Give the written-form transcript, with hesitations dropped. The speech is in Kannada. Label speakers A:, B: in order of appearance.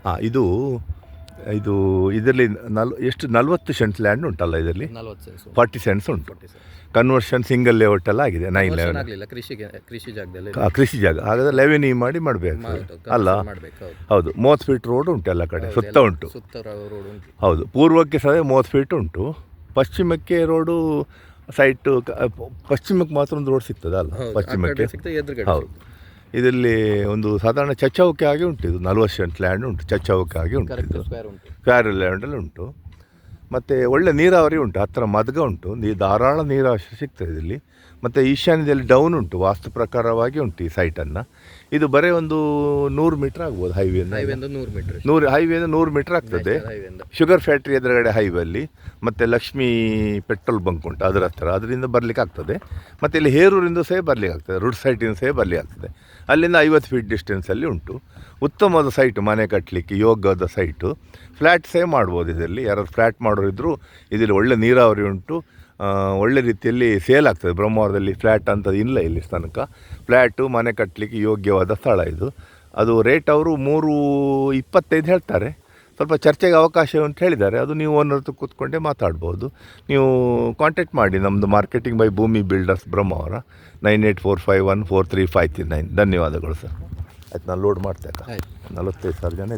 A: ಹಾಂ, ಇದು ಇದರಲ್ಲಿ 40 ಸೆಂಟ್ಸ್ ಲ್ಯಾಂಡ್ ಉಂಟಲ್ಲ ಇದರಲ್ಲಿ? 40 ಸೆಂಟ್ಸ್ ಉಂಟು. ಕನ್ವರ್ಷನ್ ಸಿಂಗಲ್ ಲೇಔಟ್ ಎಲ್ಲ ಆಗಿದೆ. 9 ಲೇಔಟ್ ಕೃಷಿ ಜಾಗ ಹಾಗಾದರೆ 11 ಮಾಡಿ ಮಾಡಬೇಕು ಅಲ್ಲ? ಹೌದು. 30 ಫೀಟ್ ರೋಡ್ ಉಂಟು ಎಲ್ಲ ಕಡೆ, ಸುತ್ತ ಉಂಟು. ಹೌದು, ಪೂರ್ವಕ್ಕೆ ಸಹ 30 ಫೀಟ್ ಉಂಟು. ಪಶ್ಚಿಮಕ್ಕೆ ರೋಡು ಸೈಟು ಪಶ್ಚಿಮಕ್ಕೆ ಮಾತ್ರ ಒಂದು ರೋಡ್ ಸಿಗ್ತದೆ ಅಲ್ಲ? ಪಶ್ಚಿಮಕ್ಕೆ ಹೌದು. ಇದರಲ್ಲಿ ಒಂದು ಸಾಧಾರಣ ಚಚ್ಚೌಕೆ ಆಗಿ ಉಂಟು. ಇದು 40 ಸೆಂಟ್ ಲ್ಯಾಂಡ್ ಉಂಟು, ಚಚ್ಚೌಕೆ ಆಗಿ ಉಂಟು. ಇದು ಸ್ಕ್ವೇರ್ ಲ್ಯಾಂಡಲ್ಲಿ ಉಂಟು. ಮತ್ತು ಒಳ್ಳೆ ನೀರಾವರಿ ಉಂಟು, ಹತ್ತಿರ ಮದ್ಗ ಉಂಟು, ಧಾರಾಳ ನೀರಾವರಿ ಸಿಗ್ತದೆ ಇಲ್ಲಿ. ಮತ್ತು ಈಶಾನ್ಯದಲ್ಲಿ ಡೌನ್ ಉಂಟು, ವಾಸ್ತು ಪ್ರಕಾರವಾಗಿ ಉಂಟು ಈ ಸೈಟನ್ನು. ಇದು ಬರೀ ಒಂದು 100 ಮೀಟ್ರ್ ಆಗ್ಬೋದು ಹೈವೇಯಿಂದ. ಹೈವೇಯಿಂದ 100 ಮೀಟ್ರ್ ಆಗ್ತದೆ. ಶುಗರ್ ಫ್ಯಾಕ್ಟ್ರಿ ಎದುರುಗಡೆ ಹೈವೇಲ್ಲಿ, ಮತ್ತು ಲಕ್ಷ್ಮೀ ಪೆಟ್ರೋಲ್ ಬಂಕ್ ಉಂಟು ಅದರ ಹತ್ತಿರ, ಅದರಿಂದ ಬರಲಿಕ್ಕೆ ಆಗ್ತದೆ. ಮತ್ತು ಇಲ್ಲಿ ಹೇರೂರಿಂದ ಸಹ ಬರಲಿಕ್ಕೆ ಆಗ್ತದೆ, ರುಡ್ ಸೈಟಿಂದ ಸಹ ಬರಲಿಕ್ಕೆ ಆಗ್ತದೆ. ಅಲ್ಲಿಂದ 50 ಫೀಟ್ ಡಿಸ್ಟೆನ್ಸಲ್ಲಿ ಉಂಟು. ಉತ್ತಮವಾದ ಸೈಟು, ಮನೆ ಕಟ್ಟಲಿಕ್ಕೆ ಯೋಗ್ಯವಾದ ಸೈಟು. ಫ್ಲ್ಯಾಟ್ ಸೇ ಮಾಡ್ಬೋದು ಇದರಲ್ಲಿ. ಯಾರಾದ್ರು ಫ್ಲ್ಯಾಟ್ ಮಾಡೋರಿದ್ದರೂ ಇದರಲ್ಲಿ ಒಳ್ಳೆ ನೀರಾವರಿ ಉಂಟು, ಒಳ್ಳೆ ರೀತಿಯಲ್ಲಿ ಸೇಲ್ ಆಗ್ತದೆ. ಬ್ರಹ್ಮಾವರದಲ್ಲಿ ಫ್ಲ್ಯಾಟ್ ಅಂತ ಇಲ್ಲ ಇಲ್ಲಿ ತನಕ. ಫ್ಲ್ಯಾಟು ಮನೆ ಕಟ್ಟಲಿಕ್ಕೆ ಯೋಗ್ಯವಾದ ಸ್ಥಳ ಇದು. ಅದು ರೇಟ್ ಅವರು 3.25 ಹೇಳ್ತಾರೆ. ಸ್ವಲ್ಪ ಚರ್ಚೆಗೆ ಅವಕಾಶ ಅಂತ ಹೇಳಿದ್ದಾರೆ. ಅದು ನೀವು ಓನರ್ ಹತ್ರ ಕೂತ್ಕೊಂಡೇ ಮಾತಾಡ್ಬೋದು. ನೀವು ಕಾಂಟ್ಯಾಕ್ಟ್ ಮಾಡಿ ನಮ್ಮದು ಮಾರ್ಕೆಟಿಂಗ್ ಬೈ ಭೂಮಿ ಬಿಲ್ಡರ್ಸ್ ಬ್ರಹ್ಮಾವರ 9845143539. ಧನ್ಯವಾದಗಳು ಸರ್. ಆಯ್ತು, ನಾನು ಲೋಡ್ ಮಾಡ್ತೇನೆ. 45,000 ಜನ